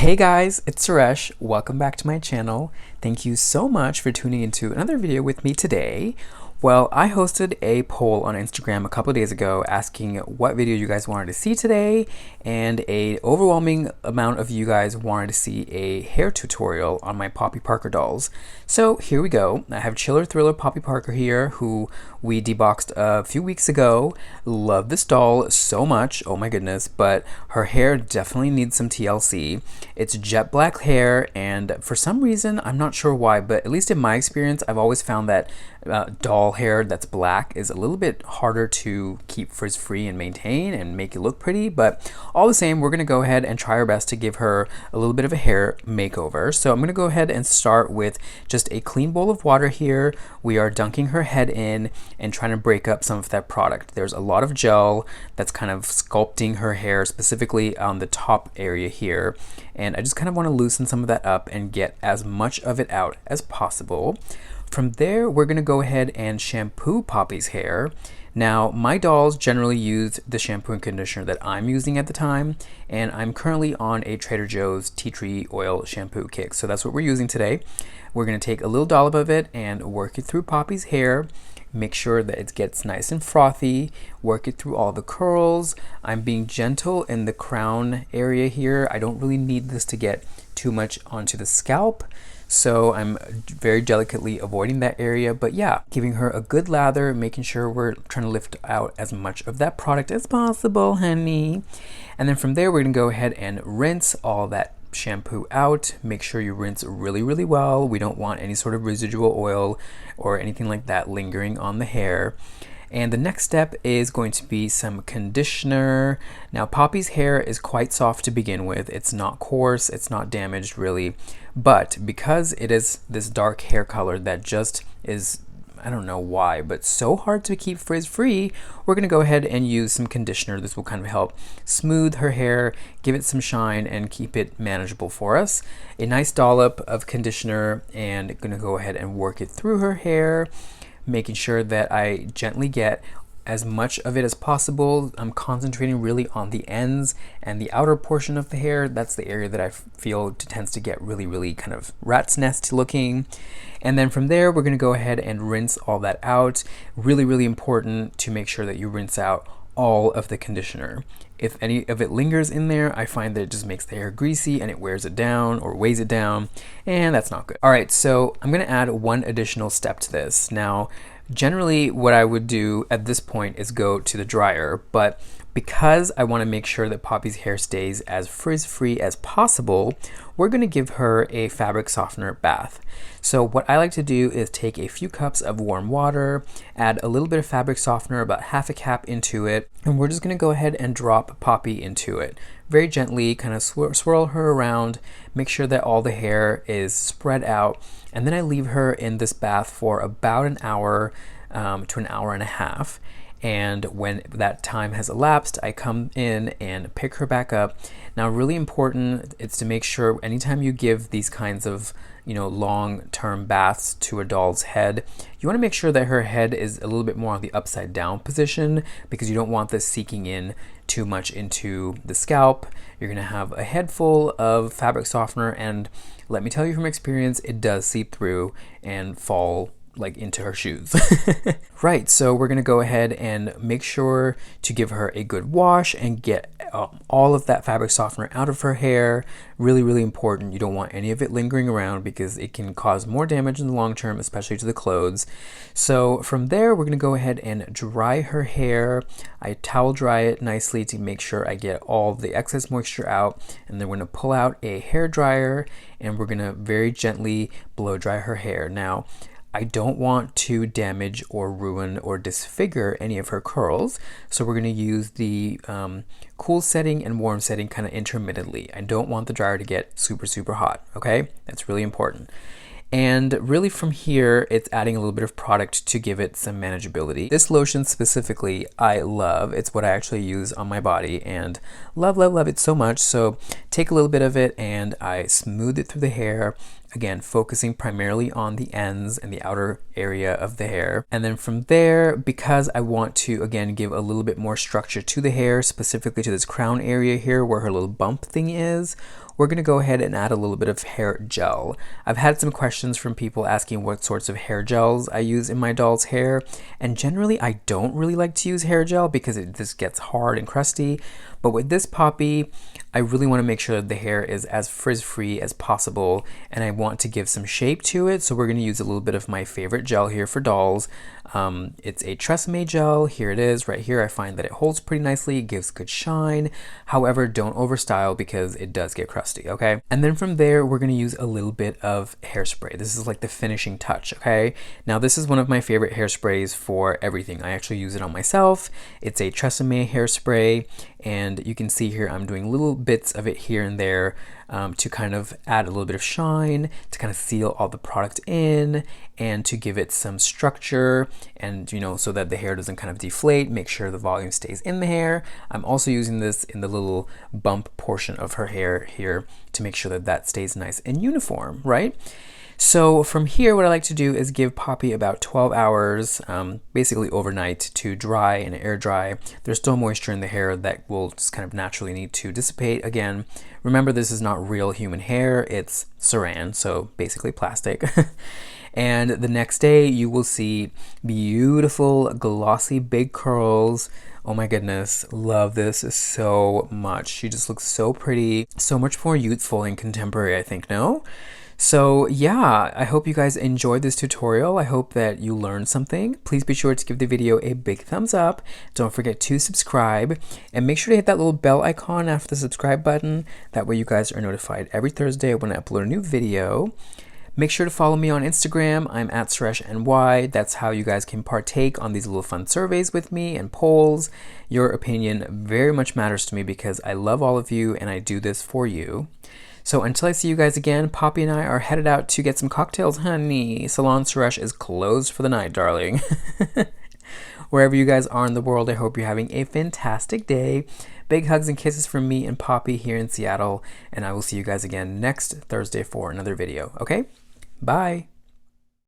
Hey guys, it's Suresh. Welcome back to my channel. Thank you so much for tuning into another video with me today. Well, I hosted a poll on Instagram a couple of days ago asking what video you guys wanted to see today, and a overwhelming amount of you guys wanted to see a hair tutorial on my Poppy Parker dolls. So here we go. I have Chiller Thriller Poppy Parker here, who we deboxed a few weeks ago. Love this doll so much, oh my goodness, but her hair definitely needs some TLC. It's jet black hair, and for some reason, I'm not sure why, but at least in my experience, I've always found that doll hair that's black is a little bit harder to keep frizz-free and maintain and make it look pretty. But all the same, we're going to go ahead and try our best to give her a little bit of a hair makeover. So I'm going to go ahead and start with just a clean bowl of water here. We are dunking her head in and trying to break up some of that product. There's a lot of gel that's kind of sculpting her hair, specifically on the top area here, and I just kind of want to loosen some of that up and get as much of it out as possible. From there, we're going to go ahead and shampoo Poppy's hair. Now, my dolls generally use the shampoo and conditioner that I'm using at the time, and I'm currently on a Trader Joe's tea tree oil shampoo kick, so that's what we're using today. We're going to take a little dollop of it and work it through Poppy's hair. Make sure that it gets nice and frothy, work it through all the curls. I'm being gentle in the crown area here. I don't really need this to get too much onto the scalp, so I'm very delicately avoiding that area. But yeah, giving her a good lather, making sure we're trying to lift out as much of that product as possible, honey. And then from there, we're gonna go ahead and rinse all that shampoo out. Make sure you rinse really well. We don't want any sort of residual oil or anything like that lingering on the hair. And the next step is going to be some conditioner. Now, Poppy's hair is quite soft to begin with. It's not coarse, it's not damaged really, but because it is this dark hair color that just is, I don't know why, but so hard to keep frizz-free, we're gonna go ahead and use some conditioner. This will kind of help smooth her hair, give it some shine, and keep it manageable for us. A nice dollop of conditioner, and gonna go ahead and work it through her hair, making sure that I gently get as much of it as possible. I'm concentrating really on the ends and the outer portion of the hair. That's the area that I feel tends to get really kind of rat's nest looking. And then from there, we're going to go ahead and rinse all that out. Really important to make sure that you rinse out all of the conditioner. If any of it lingers in there, I find that it just makes the hair greasy and it wears it down or weighs it down, and that's not good. All right, so I'm gonna add one additional step to this. Now, generally what I would do at this point is go to the dryer, but because I want to make sure that Poppy's hair stays as frizz-free as possible, we're going to give her a fabric softener bath. So what I like to do is take a few cups of warm water, add a little bit of fabric softener, about half a cap into it, and we're just going to go ahead and drop Poppy into it. Very gently, kind of swirl her around, make sure that all the hair is spread out, and then I leave her in this bath for about an hour to an hour and a half. And when that time has elapsed, I come in and pick her back up. Now, really important, it's to make sure anytime you give these kinds of, long-term baths to a doll's head, you want to make sure that her head is a little bit more on the upside down position, because you don't want this seeking in too much into the scalp. You're going to have a head full of fabric softener, and let me tell you from experience, it does seep through and fall like into her shoes. Right, so we're gonna go ahead and make sure to give her a good wash and get all of that fabric softener out of her hair. Really important. You don't want any of it lingering around because it can cause more damage in the long term, especially to the clothes. So from there, we're gonna go ahead and dry her hair. I towel dry it nicely to make sure I get all the excess moisture out, and then we're gonna pull out a hair dryer and we're gonna very gently blow dry her hair. Now, I don't want to damage or ruin or disfigure any of her curls, so we're going to use the cool setting and warm setting kind of intermittently. I don't want the dryer to get super hot, okay? That's really important. And really from here, it's adding a little bit of product to give it some manageability. This lotion specifically, I love. It's what I actually use on my body and love it so much. So take a little bit of it and I smooth it through the hair, Again, focusing primarily on the ends and the outer area of the hair. And then from there, because I want to, again, give a little bit more structure to the hair, specifically to this crown area here where her little bump thing is, we're going to go ahead and add a little bit of hair gel. I've had some questions from people asking what sorts of hair gels I use in my doll's hair, and generally I don't really like to use hair gel because it just gets hard and crusty. But with this Poppy, I really want to make sure that the hair is as frizz-free as possible, and I want to give some shape to it, so we're going to use a little bit of my favorite gel here for dolls. It's a Tresemme gel. Here it is right here. I find that it holds pretty nicely, it gives good shine. However, don't overstyle because it does get crusty, okay? And then from there, we're going to use a little bit of hairspray. This is like the finishing touch, okay? Now, this is one of my favorite hairsprays for everything. I actually use it on myself. It's a Tresemme hairspray, and you can see here I'm doing little bits of it here and there to kind of add a little bit of shine, to kind of seal all the product in, and to give it some structure, and so that the hair doesn't kind of deflate, make sure the volume stays in the hair. I'm also using this in the little bump portion of her hair here to make sure that that stays nice and uniform, right? So from here, what I like to do is give Poppy about 12 hours, basically overnight, to dry and air dry. There's still moisture in the hair that will just kind of naturally need to dissipate. Again, remember, this is not real human hair, it's saran, so basically plastic. And the next day you will see beautiful, glossy, big curls. Oh my goodness, love this so much. She just looks so pretty, so much more youthful and contemporary, I think, no? So yeah, I hope you guys enjoyed this tutorial. I hope that you learned something. Please be sure to give the video a big thumbs up. Don't forget to subscribe, and make sure to hit that little bell icon after the subscribe button. That way you guys are notified every Thursday when I upload a new video. Make sure to follow me on Instagram. I'm at SureshNY. That's how you guys can partake on these little fun surveys with me and polls. Your opinion very much matters to me because I love all of you and I do this for you. So until I see you guys again, Poppy and I are headed out to get some cocktails, honey. Salon Suresh is closed for the night, darling. Wherever you guys are in the world, I hope you're having a fantastic day. Big hugs and kisses from me and Poppy here in Seattle, and I will see you guys again next Thursday for another video, okay? Bye.